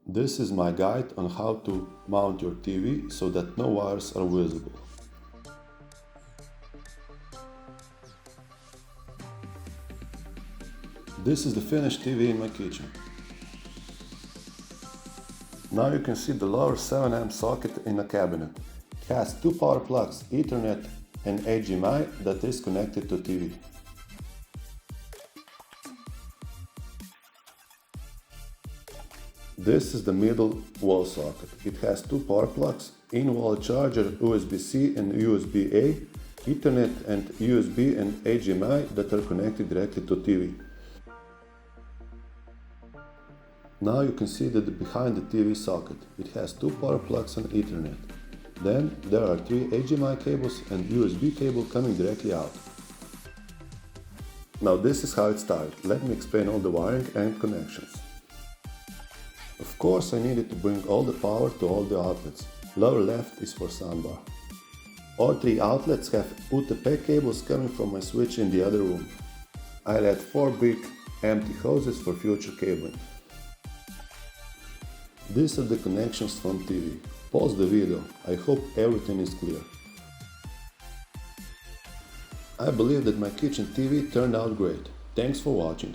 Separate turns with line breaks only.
This is my guide on how to mount your TV so that no wires are visible. This is the finished TV in my kitchen. Now you can see the lower 7 amp socket in a cabinet. It has two power plugs, Ethernet and HDMI that is connected to TV. This is the middle wall socket. It has two power plugs, in-wall charger USB-C and USB-A, Ethernet and USB and HDMI that are connected directly to TV. Now you can see that behind the TV socket it has two power plugs and Ethernet. Then there are three HDMI cables and USB cable coming directly out. Now this is how it started. Let me explain all the wiring and connections. Of course I needed to bring all the power to all the outlets. Lower left is for soundbar. All three outlets have UTP cables coming from my switch in the other room. I had four big empty hoses for future cabling. These are the connections from TV. Pause the video. I hope everything is clear. I believe that my kitchen TV turned out great. Thanks for watching.